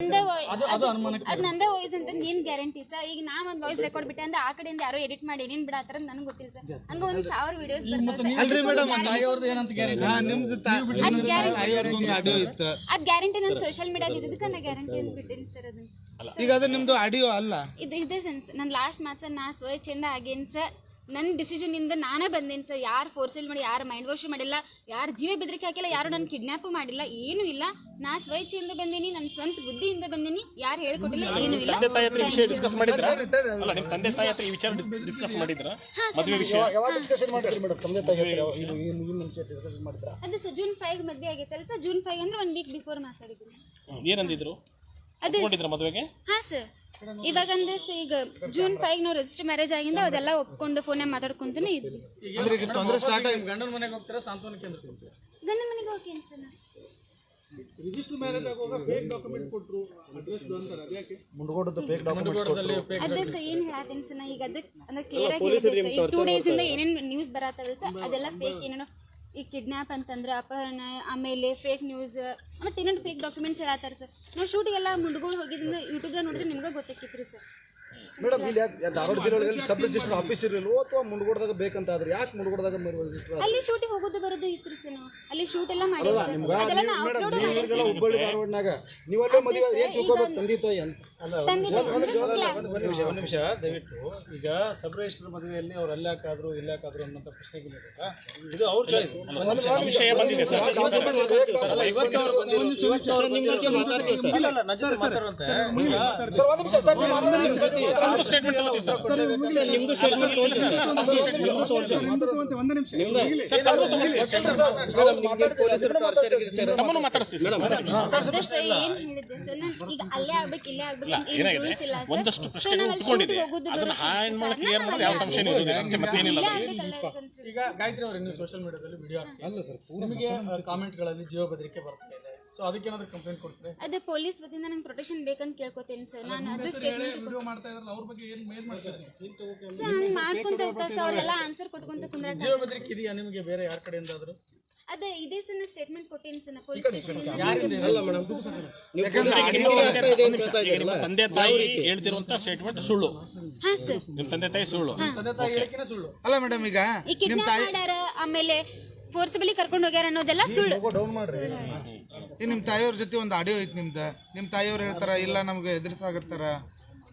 ಅದ್ ನಂದೇ ವಾಯ್ಸ್ ಅಂತ ಏನ್ ಗ್ಯಾರಂಟಿ ಸರ್? ಈಗ ನಾ ಒಂದ್ ವಾಯ್ಸ್ ರೆಕಾರ್ಡ್ ಬಿಟ್ಟೆ ಅಂದ್ರೆ ಆ ಕಡೆಯಿಂದ ಯಾರೋ ಎಡಿಟ್ ಮಾಡಿ ಏನೇನ್ ಬಿಡಾತಾರ ನನಗೆ ಗೊತ್ತಿಲ್ಲ ಸರ್. ಹಂಗ ಒಂದ್ 1000 ವಿಡಿಯೋಸ್ ಬರ್ತಾವ. ಅದ್ ಗ್ಯಾರಂಟಿ ನನ್ ಸೋಶಿಯಲ್ ಮೀಡಿಯಾದ ಇದಕ್ಕೆ ನಾ ಗ್ಯಾರಂಟಿ ಅಂತ ಬಿಟ್ಟೇನಿ ಸರ್. ಅದನ್ನ ಈಗ ಅದು ನಿಮ್ದು ಆಡಿಯೋ ಅಲ್ಲ, ಇದೆ ಸೆನ್ಸ್. ನನ್ ಲಾಸ್ಟ್ ಮಾತ್ರ ನಾ ಸ್ವಚ್ಛಂದ ಆಗೇನ್ ಸರ್. ನನ್ನ ಡಿಸಿಷನ್ ಇಂದ ನಾನೇ ಬಂದೇನು ಸರ್. ಯಾರು ಫೋರ್ಸಲ್ ಮಾಡಿ, ಯಾರು ಮೈಂಡ್ ವಾಶ್ ಮಾಡಿಲ್ಲ, ಯಾರು ಜೀವ ಬೆದರಿಕೆ ಹಾಕಿಲ್ಲ, ಯಾರು ನನ್ನ ಕಿಡ್ನಾಪ್ ಮಾಡಿಲ್ಲ, ಏನೂ ಇಲ್ಲ. ನಾ ಸ್ವಚ್ಛೆಯಿಂದ ಬಂದೀನಿ, ನನ್ನ ಸ್ವಂತ ಬುದ್ಧಿಯಿಂದ ಬಂದೀನಿ. ಯಾರು ಹೇಳ್ಕೊಟ್ಟಿಲ್ಲ, ಏನೂ ಇಲ್ಲ. ತಂದೆ ತಾಯಿ ಹತ್ರ ಈ ವಿಷಯ ಡಿಸ್ಕಸ್ ಮಾಡಿದ್ರಾ? ಅಲ್ಲ, ನಿಮ್ಮ ತಂದೆ ತಾಯಿ ಹತ್ರ ಈ ವಿಚಾರ ಡಿಸ್ಕಸ್ ಮಾಡಿದ್ರಾ? ಮದುವೆ ವಿಷಯ ಅದು ಸರ್ ಜೂನ್ 5 ಮದುವೆ ಆಗೈತಲ್ಲ ಸರ್. ಜೂನ್ 5 ಅಂದ್ರೆ 1 ವೀಕ್ ಬಿಫೋರ್ ಮಾತಾಡಿದ್ರು. ಏನಂದಿದ್ರು? ಅದೇ ಮದುವೆಗೆ? ಹಾಂ ಸರ್. ಇವಾಗ ಅಂದ್ರೆ ಈಗ ಜೂನ್ 5 ನಾವು ರಿಜಿಸ್ಟರ್ ಮ್ಯಾರೇಜ್ ಆಗಿಂದ ಅದೆಲ್ಲ ಒಪ್ಕೊಂಡು ಫೋನ್ ಮಾತಾಡ್ಕೊಂತಾನೆ ಇದ್ವಿ. ಗಂಡನ ಮನೆಗೆ ಹೋಗ್ತೀರಾ, ಸಾಂತ್ವನ ಕೇಂದ್ರಕ್ಕೆ ಹೋಗ್ತೀರಾ? ಗಂಡನ ಮನೆಗೆ ಹೋಗಿ ಸರ್. ರಿಜಿಸ್ಟರ್ ಮ್ಯಾರೇಜ್ ಆಗುವಾಗ ಫೇಕ್ ಡಾಕ್ಯುಮೆಂಟ್ ಕೊಟ್ಟರು, ಅಡ್ರೆಸ್ ಅಂತಾರೆ. ಅದಕ್ಕೆ ಮುಂಡಗೋಡದ ಫೇಕ್ ಡಾಕ್ಯುಮೆಂಟ್ಸ್ ಅದೇ ಸರ್ ಏನ್ ಹೇಳತ್ತೀನಿ ಸರ್. ನಾ ಈಗ ಅದಕ್ಕೆ ಅಂದ್ರೆ ಕ್ಲಿಯರ್ ಆಗಿ ಹೇಳಿದೆ ಸರ್. ಈಗ 2 ಡೇಸ್ ಇಂದ ಏನೇನು ನ್ಯೂಸ್ ಬರತ್ತವಲ್ಲ ಸರ್, ಅದೆಲ್ಲ ಫೇಕ್. ಏನೇನೋ ಈ ಕಿಡ್ನಾಪ್ ಅಂತಂದ್ರೆ ಅಪಹರಣ, ಆಮೇಲೆ ಫೇಕ್ ನ್ಯೂಸ್, ಮತ್ತೆ ಇನ್ನೊಂದು ಫೇಕ್ ಡಾಕ್ಯುಮೆಂಟ್ಸ್ ಹೇಳತ್ತಾರ ಸರ್. ನಾವು ಶೂಟಿಗೆಲ್ಲ ಮುಂಡ್ಗಳು ಹೋಗಿದ್ರಿಂದ ಯೂಟ್ಯೂಬ್ದಾಗ ನೋಡಿದ್ರೆ ನಿಮ್ಗೆ ಗೊತ್ತಾಕಿತ್ರಿ ಸರ್. ಮೇಡಮ್, ಇಲ್ಲಿ ಧಾರವಾಡ ಜಿಲ್ಲೆ ಸಬ್ ರಿಜಿಸ್ಟರ್ ಆಫೀಸ್ ಇರಲಿಲ್ಲ ಅಥವಾ ಮುಂಡ್ಗೋಡದಾಗ ಬೇಕಂತ ಆದ್ರೆ ಯಾಕೆ ಮುಂಡ್ಗೋಡದಾಗ ರಿಜಿಸ್ಟರ್? ಅಲ್ಲಿ ಶೂಟಿಗೆ ಹೋಗೋದು ಬರೋದು ಇತ್ತು ಸರ್. ನಾವು ಅಲ್ಲಿ ಶೂಟ್ ಎಲ್ಲ ಮಾಡಿದ್ವಿ ಸರ್. ಅದೆಲ್ಲ ನಾವು ಅಪ್ಲೋಡ್ ಮಾಡಿದ್ವಿ. ಹುಬ್ಬಳ್ಳಿ ಧಾರವಾಡನಾಗ ನೀವಲ್ಲೇ ಮದುವೆ ಏನು ತಿಳ್ಕೊಬೇಕು ತಂದೆ ತಾಯಿ ಅಂತ? ಒಂದು ನಿಮಿಷ ದಯವಿಟ್ಟು. ಈಗ ಸಬ್ ರಿಜಿಸ್ಟರ್ ಮದುವೆಯಲ್ಲಿ ಅವ್ರು ಅಲ್ಲಿ ಯಾಕಾದ್ರು ಇಲ್ಲಿ ಯಾಕಾದ್ರು ಅನ್ನೋಂಥ ಪ್ರಶ್ನೆಗಿಲ್ಲ. ಇದು ಅವ್ರ ಚಾಯ್ಸ್. ಸಂಶಯ ಬಂದಿದೆ ಸರ್. ತಮ್ಮನ್ನು ಮಾತಾಡಿಸ್ತೀವಿ ಸರ್. ಏನ್ ಹೇಳಿದ್ದೆ ಸರ್, ಈಗ ಅಲ್ಲೇ ಆಗ್ಬೇಕು ಇಲ್ಲೇ ಆಗ್ಬೇಕು ಏನಾಗಿದೆ, ಒಂದಷ್ಟು ಪ್ರಶ್ನೆಗಳು ಉಟ್ಕೊಂಡಿದೆ. ಅದನ್ನ ಹ್ಯಾಂಡ್ ಮಾಡಿ ಕ್ಲಿಯರ್ ಮಾಡೋದು ಯಾವ ಸಂಶಯ ಇಲ್ಲ ಅಷ್ಟೇ, ಮತ್ತೇನಿಲ್ಲ. ಈಗ ಗಾಯತ್ರಿ ಅವರೇ, ನೀವು ಸೋಷಿಯಲ್ ಮೀಡಿಯಾದಲ್ಲಿ ವಿಡಿಯೋ ಅಲ್ಲ ಸರ್, ನಿಮಗೆ ಕಾಮೆಂಟ್ಗಳಲ್ಲಿ ಜೀವ ಬೆದರಿಕೆ ಬರ್ತಾ ಇದೆ. ಸೊ ಅದಕ್ಕೇನಾದ್ರು ಕಂಪ್ಲೇಂಟ್ ಕೊಡ್ತಾರೆ? ಅದೇ ಪೊಲೀಸ್ ವತಿಯಿಂದ ನಂಗೆ ಪ್ರೊಟೆಕ್ಷನ್ ಬೇಕಂತ ಕೇಳ್ಕೊತೇನೆ ಸರ್. ನಾನು ಅದು ಸ್ಟೇಟ್ಮೆಂಟ್ ವಿಡಿಯೋ ಮಾಡ್ತಾ ಇದ್ರಲ್ಲ, ಅವ್ರ ಬಗ್ಗೆ ಏನು ಮಾಡ್ತಾರೆ ಸರ್. ಹಂಗೆ ಮಾಡ್ಕೊಂತ ಹೋಗ್ತಾರೆ ಸರ್. ಅವರೆಲ್ಲ ಆನ್ಸರ್ ಕೊಟ್ಕೊಂತ ಕುಂದ್ರ. ಜೀವ ಬೆದರಿಕೆ ಇದೆಯಾ ನಿಮಗೆ ಬೇರೆ ಯಾರ ಕಡೆಯಿಂದ ಆದರೂ? ಅದೇ ಇದೇ ಸರ್ ಸ್ಟೇಟ್ಮೆಂಟ್ ಕೊಟ್ಟೇನಿ ಸರ್ ಪೊಲೀಸ್ ಸ್ಟೇಷನ್. ನಿಮ್ಮ ತಂದೆ ತಾಯಿ ಹೇಳ್ತಿರುವಂತ ಸ್ಟೇಟ್ಮೆಂಟ್ ಸುಳ್ಳು? ಹಾ ಸರ್. ನಿಮ್ಮ ತಂದೆ ತಾಯಿ ಸುಳ್ಳು? ತಂದೆ ತಾಯಿ ಹೇಳಿಕೆನೇ ಸುಳ್ಳು ಅಲ್ಲ ಮೇಡಮ್. ಈಗ ಈ ಕಿಡ್ನಾಪ್ ಮಾಡ್ಯಾರ, ಆಮೇಲೆ ಫೋರ್ಸಬಲಿ ಕರ್ಕೊಂಡು ಹೋಗ್ಯಾರ ಅನ್ನೋದೆಲ್ಲ ಸುಳ್ಳು. ಈ ನಿಮ್ಮ ತಾಯಿಯವ್ರ ಜೊತೆ ಒಂದು ಆಡಿಯೋ ಐತಿ ನಿಮ್ದು. ನಿಮ್ಮ ತಾಯಿಯವ್ರು ಹೇಳ್ತಾರ ಇಲ್ಲ ನಮ್ಗೆ ಎದುರಿಸಾಕತ್ತಾರ,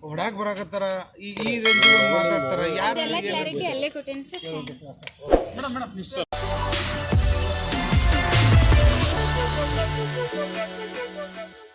ಹೊಡಾಕ್ ಬರಾಕತ್ತಾರ, ಈ ರೇಂಜ್ ಮಾತಾಡ್ತಾರ. ಯಾರು ಕ್ಲಾರಿಟಿ ಅಲ್ಲೇ ಕೊಟ್ಟೇನಿ ಸರ್. ಮೇಡಮ್